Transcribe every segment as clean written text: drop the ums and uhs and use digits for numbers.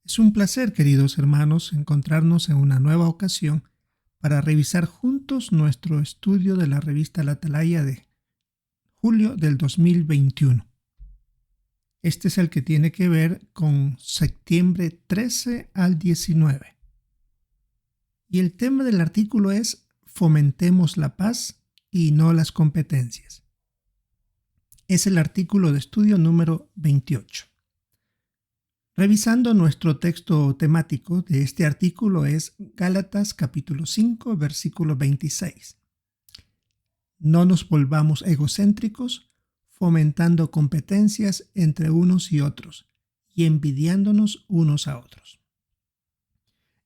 Es un placer, queridos hermanos, encontrarnos en una nueva ocasión para revisar juntos nuestro estudio de la revista La Atalaya de julio del 2021. Este es el que tiene que ver con septiembre 13 al 19. Y el tema del artículo es Fomentemos la paz y no las competencias. Es el artículo de estudio número 28. Revisando nuestro texto temático de este artículo es Gálatas capítulo 5, versículo 26. No nos volvamos egocéntricos, fomentando competencias entre unos y otros y envidiándonos unos a otros.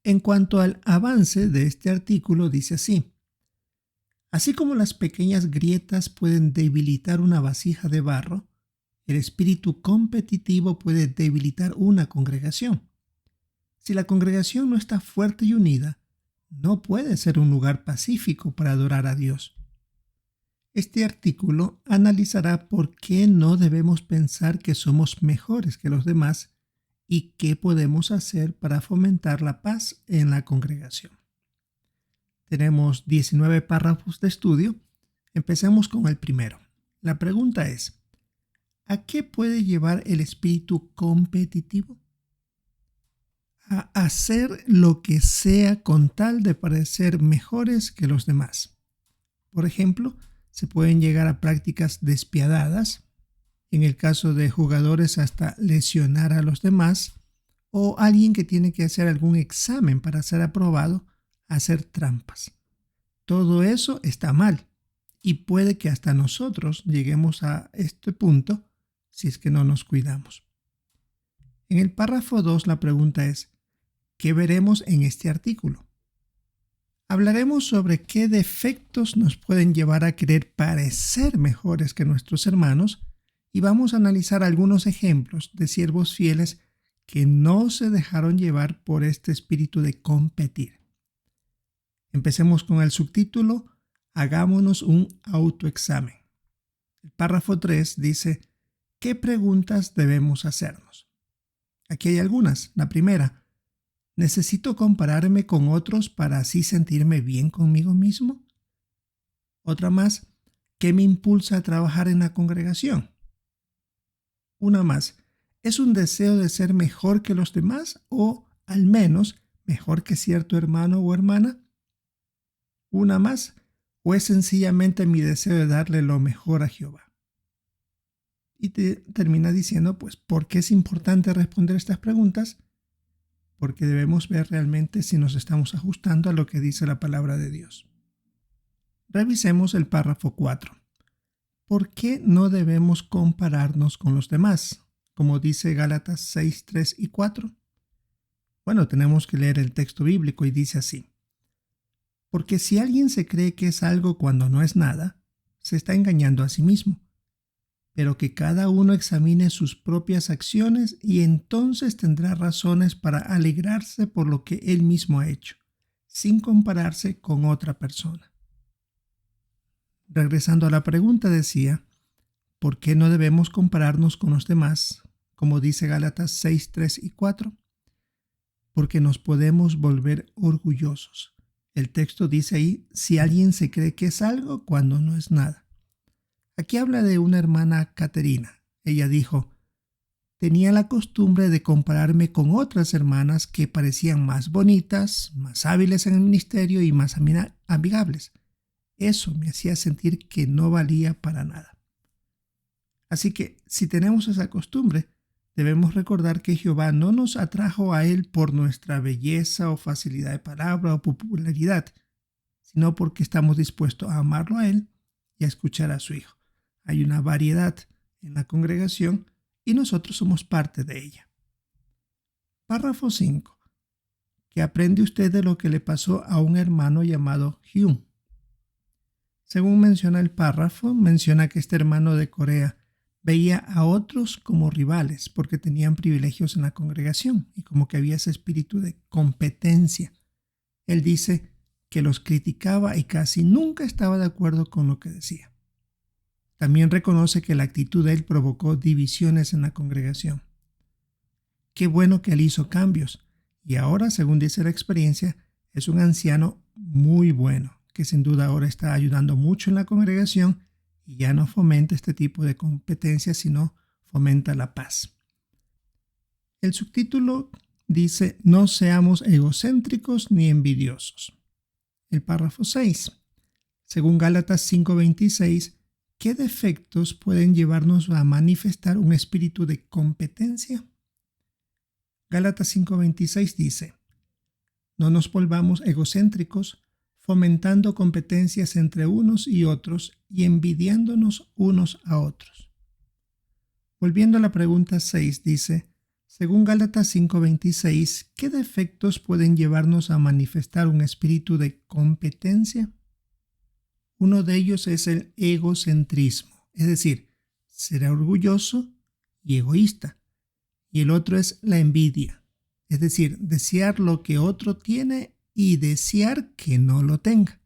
En cuanto al avance de este artículo, dice así: así como las pequeñas grietas pueden debilitar una vasija de barro, el espíritu competitivo puede debilitar una congregación. Si la congregación no está fuerte y unida, no puede ser un lugar pacífico para adorar a Dios. Este artículo analizará por qué no debemos pensar que somos mejores que los demás y qué podemos hacer para fomentar la paz en la congregación. Tenemos 19 párrafos de estudio. Empecemos con el primero. La pregunta es: ¿a qué puede llevar el espíritu competitivo? A hacer lo que sea con tal de parecer mejores que los demás. Por ejemplo, se pueden llegar a prácticas despiadadas, en el caso de jugadores hasta lesionar a los demás, o alguien que tiene que hacer algún examen para ser aprobado, hacer trampas. Todo eso está mal y puede que hasta nosotros lleguemos a este punto si es que no nos cuidamos. En el párrafo 2 la pregunta es: ¿qué veremos en este artículo? Hablaremos sobre qué defectos nos pueden llevar a querer parecer mejores que nuestros hermanos y vamos a analizar algunos ejemplos de siervos fieles que no se dejaron llevar por este espíritu de competir. Empecemos con el subtítulo: Hagámonos un autoexamen. El párrafo 3 dice: ¿qué preguntas debemos hacernos? Aquí hay algunas. La primera: ¿necesito compararme con otros para así sentirme bien conmigo mismo? Otra más: ¿qué me impulsa a trabajar en la congregación? Una más: ¿es un deseo de ser mejor que los demás o al menos mejor que cierto hermano o hermana? Una más: ¿o es sencillamente mi deseo de darle lo mejor a Jehová? Y termina diciendo, pues, ¿por qué es importante responder estas preguntas? Porque debemos ver realmente si nos estamos ajustando a lo que dice la palabra de Dios. Revisemos el párrafo 4. ¿Por qué no debemos compararnos con los demás? Como dice Gálatas 6, 3 y 4. Bueno, tenemos que leer el texto bíblico y dice así: porque si alguien se cree que es algo cuando no es nada, se está engañando a sí mismo. Pero que cada uno examine sus propias acciones y entonces tendrá razones para alegrarse por lo que él mismo ha hecho, sin compararse con otra persona. Regresando a la pregunta, decía: ¿por qué no debemos compararnos con los demás? Como dice Gálatas 6, 3 y 4. Porque nos podemos volver orgullosos. El texto dice ahí: si alguien se cree que es algo cuando no es nada. Aquí habla de una hermana Caterina. Ella dijo: tenía la costumbre de compararme con otras hermanas que parecían más bonitas, más hábiles en el ministerio y más amigables. Eso me hacía sentir que no valía para nada. Así que, si tenemos esa costumbre, debemos recordar que Jehová no nos atrajo a Él por nuestra belleza o facilidad de palabra o popularidad, sino porque estamos dispuestos a amarlo a Él y a escuchar a su Hijo. Hay una variedad en la congregación y nosotros somos parte de ella. Párrafo 5. ¿Qué aprende usted de lo que le pasó a un hermano llamado Hyun? Según menciona el párrafo, menciona que este hermano de Corea veía a otros como rivales porque tenían privilegios en la congregación y como que había ese espíritu de competencia. Él dice que los criticaba y casi nunca estaba de acuerdo con lo que decía. También reconoce que la actitud de él provocó divisiones en la congregación. Qué bueno que él hizo cambios. Y ahora, según dice la experiencia, es un anciano muy bueno, que sin duda ahora está ayudando mucho en la congregación y ya no fomenta este tipo de competencias, sino fomenta la paz. El subtítulo dice: no seamos egocéntricos ni envidiosos. El párrafo 6. Según Gálatas 5:26, ¿qué defectos pueden llevarnos a manifestar un espíritu de competencia? Gálatas 5:26 dice: no nos volvamos egocéntricos, fomentando competencias entre unos y otros y envidiándonos unos a otros. Volviendo a la pregunta 6, dice: según Gálatas 5:26, ¿qué defectos pueden llevarnos a manifestar un espíritu de competencia? Uno de ellos es el egocentrismo, es decir, ser orgulloso y egoísta. Y el otro es la envidia, es decir, desear lo que otro tiene y desear que no lo tenga.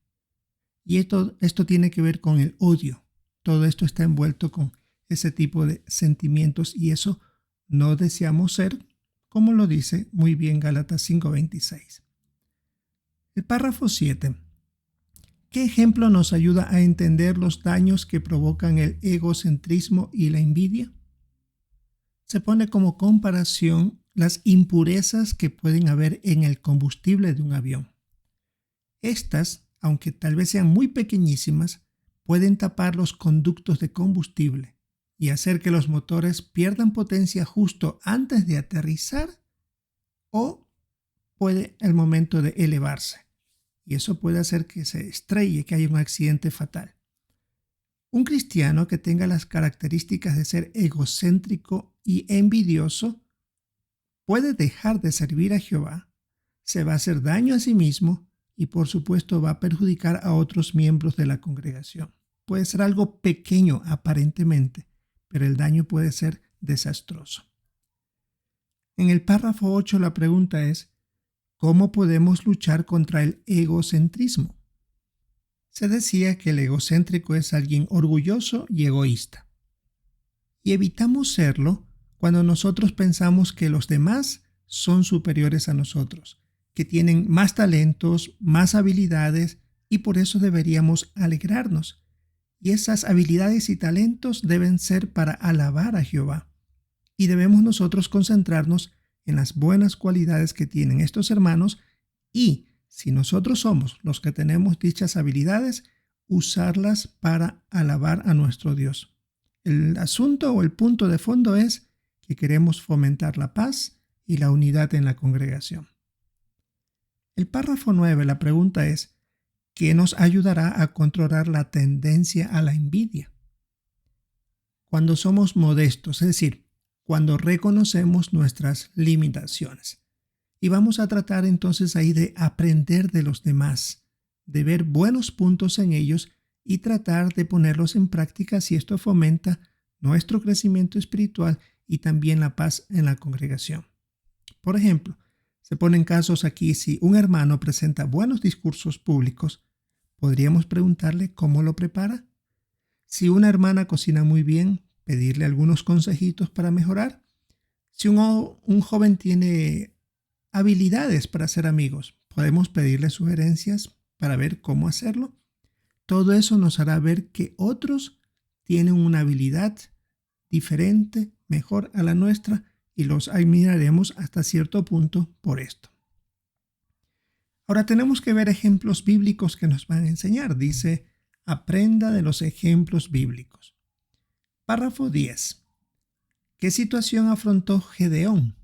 Y esto tiene que ver con el odio. Todo esto está envuelto con ese tipo de sentimientos y eso no deseamos ser, como lo dice muy bien Gálatas 5:26. El párrafo 7. ¿Qué ejemplo nos ayuda a entender los daños que provocan el egocentrismo y la envidia? Se pone como comparación las impurezas que pueden haber en el combustible de un avión. Estas, aunque tal vez sean muy pequeñísimas, pueden tapar los conductos de combustible y hacer que los motores pierdan potencia justo antes de aterrizar o puede el momento de elevarse. Y eso puede hacer que se estrelle, que haya un accidente fatal. Un cristiano que tenga las características de ser egocéntrico y envidioso puede dejar de servir a Jehová, se va a hacer daño a sí mismo y por supuesto va a perjudicar a otros miembros de la congregación. Puede ser algo pequeño aparentemente, pero el daño puede ser desastroso. En el párrafo 8 la pregunta es: ¿cómo podemos luchar contra el egocentrismo? Se decía que el egocéntrico es alguien orgulloso y egoísta. Y evitamos serlo cuando nosotros pensamos que los demás son superiores a nosotros, que tienen más talentos, más habilidades y por eso deberíamos alegrarnos. Y esas habilidades y talentos deben ser para alabar a Jehová. Y debemos nosotros concentrarnos en las buenas cualidades que tienen estos hermanos y, si nosotros somos los que tenemos dichas habilidades, usarlas para alabar a nuestro Dios. El asunto o el punto de fondo es que queremos fomentar la paz y la unidad en la congregación. El párrafo 9, la pregunta es: ¿qué nos ayudará a controlar la tendencia a la envidia? Cuando somos modestos, es decir, cuando reconocemos nuestras limitaciones. Y vamos a tratar entonces ahí de aprender de los demás, de ver buenos puntos en ellos y tratar de ponerlos en práctica si esto fomenta nuestro crecimiento espiritual y también la paz en la congregación. Por ejemplo, se ponen casos aquí: si un hermano presenta buenos discursos públicos, podríamos preguntarle cómo lo prepara. Si una hermana cocina muy bien, pedirle algunos consejitos para mejorar. Si un joven tiene habilidades para ser amigos, podemos pedirle sugerencias para ver cómo hacerlo. Todo eso nos hará ver que otros tienen una habilidad diferente, mejor a la nuestra, y los admiraremos hasta cierto punto por esto. Ahora tenemos que ver ejemplos bíblicos que nos van a enseñar. Dice: aprenda de los ejemplos bíblicos. Párrafo 10. ¿Qué situación afrontó Gedeón?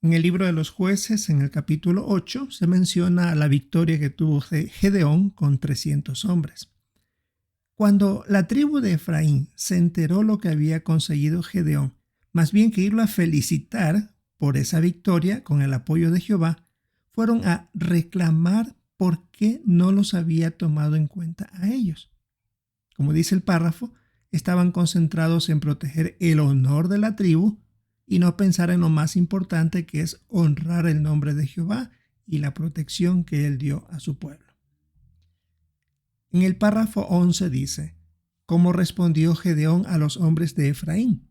En el libro de los Jueces, en el capítulo 8, se menciona la victoria que tuvo Gedeón con 300 hombres. Cuando la tribu de Efraín se enteró lo que había conseguido Gedeón, más bien que irlo a felicitar por esa victoria con el apoyo de Jehová, fueron a reclamar por qué no los había tomado en cuenta a ellos. Como dice el párrafo, estaban concentrados en proteger el honor de la tribu y no pensar en lo más importante, que es honrar el nombre de Jehová y la protección que él dio a su pueblo. En el párrafo 11 dice: ¿cómo respondió Gedeón a los hombres de Efraín?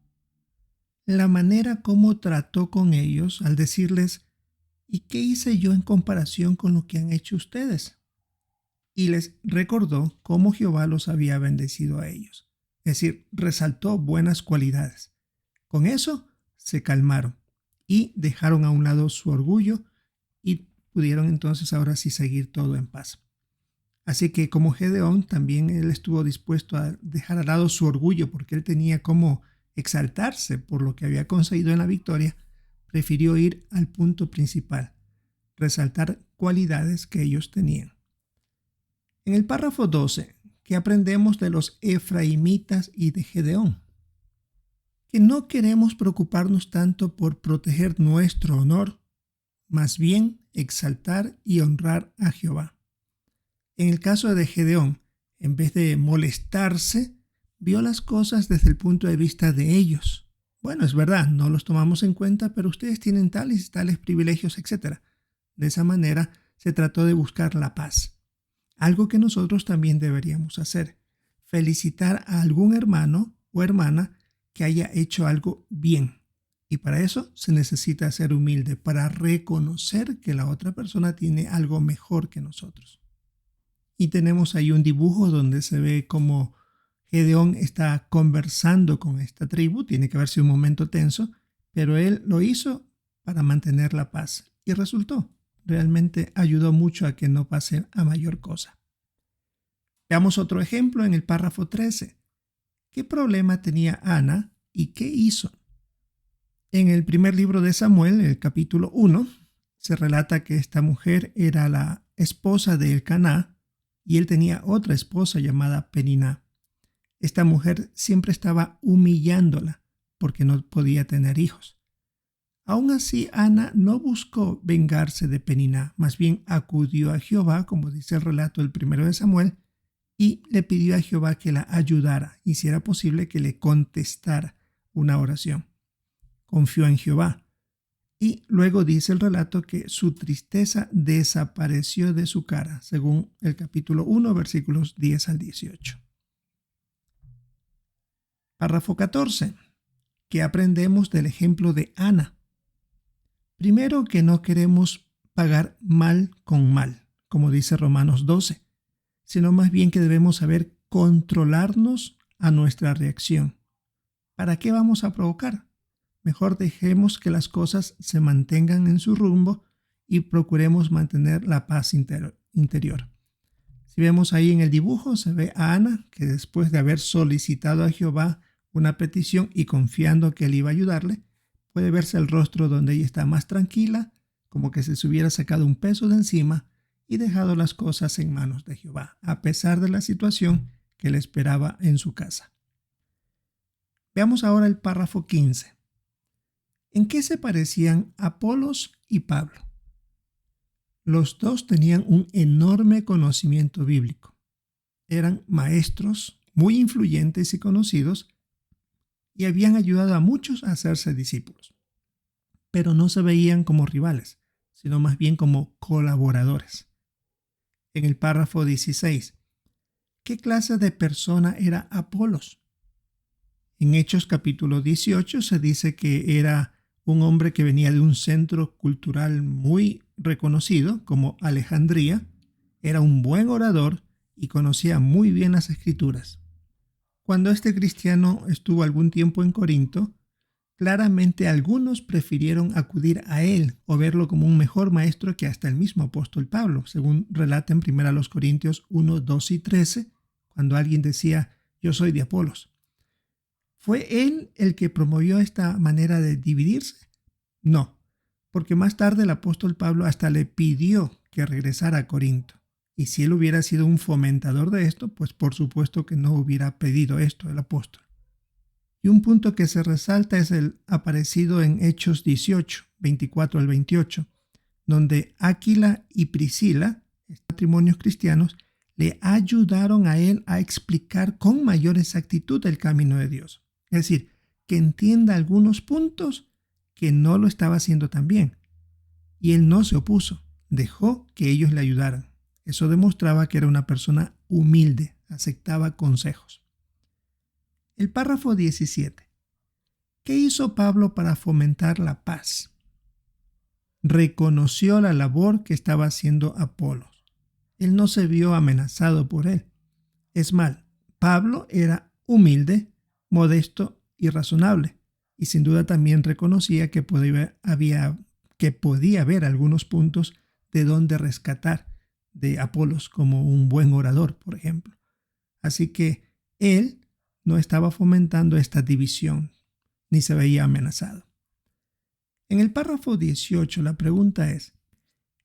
la manera como trató con ellos al decirles, ¿y qué hice yo en comparación con lo que han hecho ustedes? Y les recordó cómo Jehová los había bendecido a ellos. Es decir, resaltó buenas cualidades. Con eso se calmaron y dejaron a un lado su orgullo y pudieron entonces ahora sí seguir todo en paz. Así que como Gedeón, también él estuvo dispuesto a dejar al lado su orgullo porque él tenía como exaltarse por lo que había conseguido en la victoria, prefirió ir al punto principal, resaltar cualidades que ellos tenían. En el párrafo 12, ¿qué aprendemos de los efraimitas y de Gedeón? Que no queremos preocuparnos tanto por proteger nuestro honor, más bien exaltar y honrar a Jehová. En el caso de Gedeón, en vez de molestarse, vio las cosas desde el punto de vista de ellos. Bueno, es verdad, no los tomamos en cuenta, pero ustedes tienen tales y tales privilegios, etc. De esa manera se trató de buscar la paz. Algo que nosotros también deberíamos hacer. Felicitar a algún hermano o hermana que haya hecho algo bien. Y para eso se necesita ser humilde, para reconocer que la otra persona tiene algo mejor que nosotros. Y tenemos ahí un dibujo donde se ve como Gedeón está conversando con esta tribu. Tiene que haber sido un momento tenso, pero él lo hizo para mantener la paz. Y resultó. Realmente ayudó mucho a que no pase a mayor cosa. Veamos otro ejemplo en el párrafo 13. ¿Qué problema tenía Ana y qué hizo? En el primer libro de Samuel, el capítulo 1, se relata que esta mujer era la esposa de Elcaná, y él tenía otra esposa llamada Peniná. Esta mujer siempre estaba humillándola porque no podía tener hijos. Aún así, Ana no buscó vengarse de Peniná, más bien acudió a Jehová, como dice el relato del primero de Samuel, y le pidió a Jehová que la ayudara y si era posible que le contestara una oración. Confió en Jehová. Y luego dice el relato que su tristeza desapareció de su cara, según el capítulo 1, versículos 10 al 18. Párrafo 14. ¿Qué aprendemos del ejemplo de Ana? Primero, que no queremos pagar mal con mal, como dice Romanos 12, sino más bien que debemos saber controlarnos a nuestra reacción. ¿Para qué vamos a provocar? Mejor dejemos que las cosas se mantengan en su rumbo y procuremos mantener la paz interior. Si vemos ahí en el dibujo, se ve a Ana que después de haber solicitado a Jehová una petición y confiando que él iba a ayudarle, puede verse el rostro donde ella está más tranquila, como que se hubiera sacado un peso de encima y dejado las cosas en manos de Jehová, a pesar de la situación que le esperaba en su casa. Veamos ahora el párrafo 15. ¿En qué se parecían Apolos y Pablo? Los dos tenían un enorme conocimiento bíblico. Eran maestros muy influyentes y conocidos y habían ayudado a muchos a hacerse discípulos. Pero no se veían como rivales, sino más bien como colaboradores. En el párrafo 16, ¿qué clase de persona era Apolos? En Hechos capítulo 18 se dice que era un hombre que venía de un centro cultural muy reconocido como Alejandría, era un buen orador y conocía muy bien las escrituras. Cuando este cristiano estuvo algún tiempo en Corinto, claramente algunos prefirieron acudir a él o verlo como un mejor maestro que hasta el mismo apóstol Pablo, según relata en 1 Corintios 1, 2 y 13, cuando alguien decía, yo soy de Apolos. ¿Fue él el que promovió esta manera de dividirse? No, porque más tarde el apóstol Pablo hasta le pidió que regresara a Corinto. Y si él hubiera sido un fomentador de esto, pues por supuesto que no hubiera pedido esto el apóstol. Y un punto que se resalta es el aparecido en Hechos 18, 24 al 28, donde Áquila y Priscila, matrimonios cristianos, le ayudaron a él a explicar con mayor exactitud el camino de Dios. Es decir, que entienda algunos puntos que no lo estaba haciendo tan bien. Y él no se opuso, dejó que ellos le ayudaran. Eso demostraba que era una persona humilde, aceptaba consejos. El párrafo 17. ¿Qué hizo Pablo para fomentar la paz? Reconoció la labor que estaba haciendo Apolos. Él no se vio amenazado por él. Es más, Pablo era humilde, modesto y razonable, y sin duda también reconocía que podía haber algunos puntos de donde rescatar de Apolos como un buen orador, por ejemplo. Así que él no estaba fomentando esta división, ni se veía amenazado. En el párrafo 18 la pregunta es,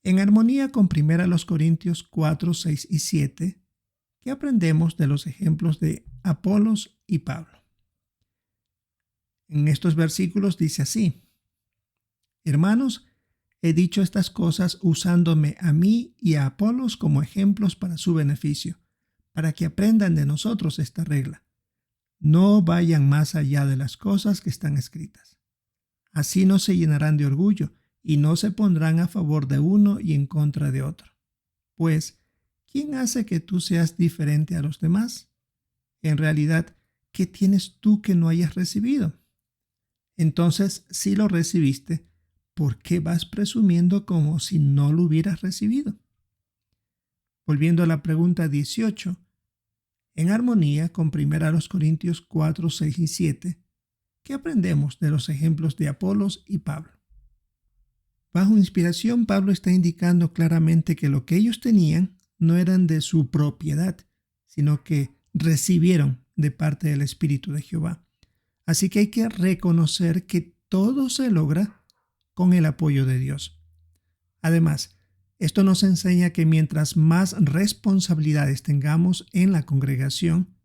en armonía con 1 Corintios 4, 6 y 7, ¿qué aprendemos de los ejemplos de Apolos y Pablo? En estos versículos dice así: Hermanos, he dicho estas cosas usándome a mí y a Apolos como ejemplos para su beneficio, para que aprendan de nosotros esta regla. No vayan más allá de las cosas que están escritas. Así no se llenarán de orgullo y no se pondrán a favor de uno y en contra de otro. Pues, ¿quién hace que tú seas diferente a los demás? En realidad, ¿qué tienes tú que no hayas recibido? Entonces, si lo recibiste, ¿por qué vas presumiendo como si no lo hubieras recibido? Volviendo a la pregunta 18, en armonía con 1 Corintios 4, 6 y 7, ¿qué aprendemos de los ejemplos de Apolos y Pablo? Bajo inspiración, Pablo está indicando claramente que lo que ellos tenían no eran de su propiedad, sino que recibieron de parte del Espíritu de Jehová. Así que hay que reconocer que todo se logra con el apoyo de Dios. Además, esto nos enseña que mientras más responsabilidades tengamos en la congregación,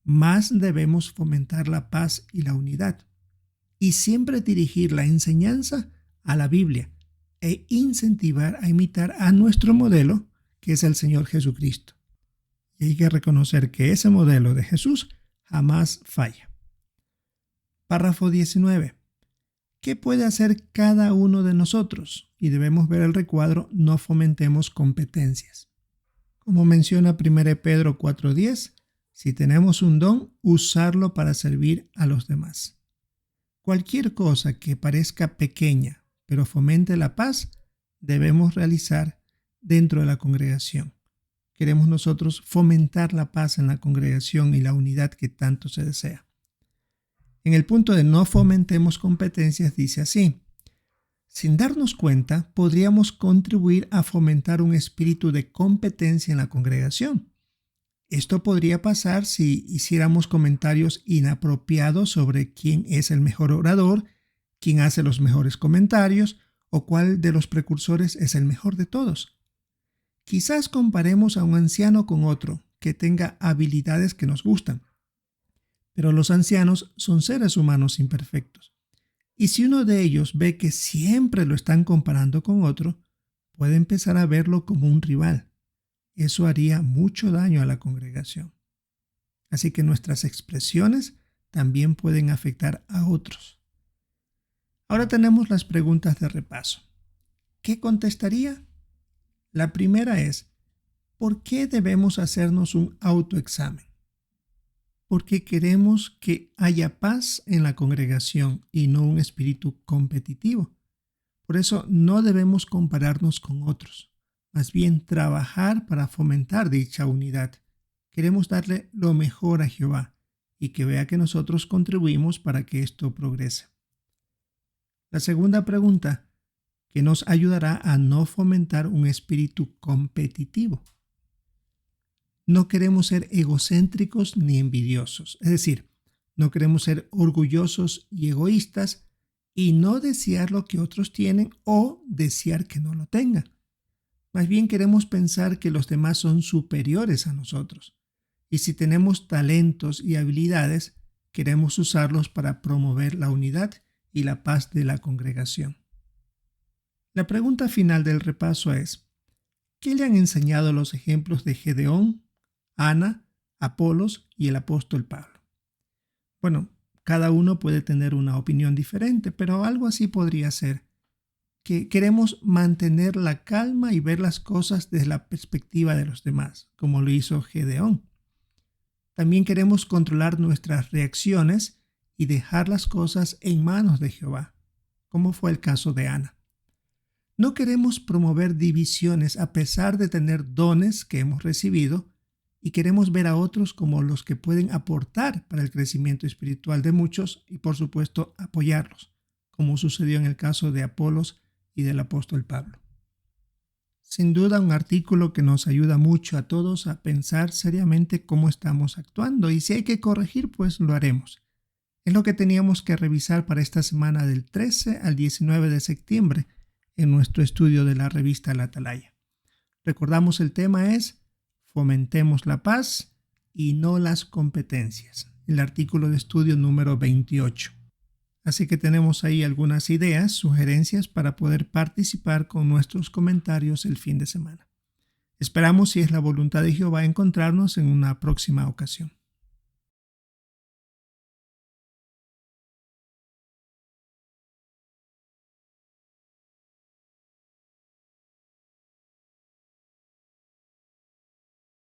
más debemos fomentar la paz y la unidad, y siempre dirigir la enseñanza a la Biblia e incentivar a imitar a nuestro modelo, que es el Señor Jesucristo. Y hay que reconocer que ese modelo de Jesús jamás falla. Párrafo 19. ¿Qué puede hacer cada uno de nosotros? Y debemos ver el recuadro: no fomentemos competencias. Como menciona 1 Pedro 4:10, si tenemos un don, usarlo para servir a los demás. Cualquier cosa que parezca pequeña, pero fomente la paz, debemos realizar dentro de la congregación. Queremos nosotros fomentar la paz en la congregación y la unidad que tanto se desea. En el punto de no fomentemos competencias dice así: sin darnos cuenta, podríamos contribuir a fomentar un espíritu de competencia en la congregación. Esto podría pasar si hiciéramos comentarios inapropiados sobre quién es el mejor orador, quién hace los mejores comentarios o cuál de los precursores es el mejor de todos. Quizás comparemos a un anciano con otro que tenga habilidades que nos gustan. Pero los ancianos son seres humanos imperfectos. Y si uno de ellos ve que siempre lo están comparando con otro, puede empezar a verlo como un rival. Eso haría mucho daño a la congregación. Así que nuestras expresiones también pueden afectar a otros. Ahora tenemos las preguntas de repaso. ¿Qué contestaría? La primera es: ¿por qué debemos hacernos un autoexamen? Porque queremos que haya paz en la congregación y no un espíritu competitivo. Por eso no debemos compararnos con otros, más bien trabajar para fomentar dicha unidad. Queremos darle lo mejor a Jehová y que vea que nosotros contribuimos para que esto progrese. La segunda pregunta, que nos ayudará a no fomentar un espíritu competitivo. No queremos ser egocéntricos ni envidiosos, es decir, no queremos ser orgullosos y egoístas y no desear lo que otros tienen o desear que no lo tengan. Más bien queremos pensar que los demás son superiores a nosotros. Y si tenemos talentos y habilidades, queremos usarlos para promover la unidad y la paz de la congregación. La pregunta final del repaso es: ¿qué le han enseñado los ejemplos de Gedeón, Ana, Apolos y el apóstol Pablo? Bueno, cada uno puede tener una opinión diferente, pero algo así podría ser que queremos mantener la calma y ver las cosas desde la perspectiva de los demás, como lo hizo Gedeón. También queremos controlar nuestras reacciones y dejar las cosas en manos de Jehová, como fue el caso de Ana. No queremos promover divisiones a pesar de tener dones que hemos recibido y queremos ver a otros como los que pueden aportar para el crecimiento espiritual de muchos y por supuesto apoyarlos, como sucedió en el caso de Apolos y del apóstol Pablo. Sin duda un artículo que nos ayuda mucho a todos a pensar seriamente cómo estamos actuando y si hay que corregir, pues lo haremos. Es lo que teníamos que revisar para esta semana del 13 al 19 de septiembre en nuestro estudio de la revista La Atalaya. Recordamos el tema es Fomentemos la paz y no las competencias, el artículo de estudio número 28. Así que tenemos ahí algunas ideas, sugerencias para poder participar con nuestros comentarios el fin de semana. Esperamos, si es la voluntad de Jehová, encontrarnos en una próxima ocasión.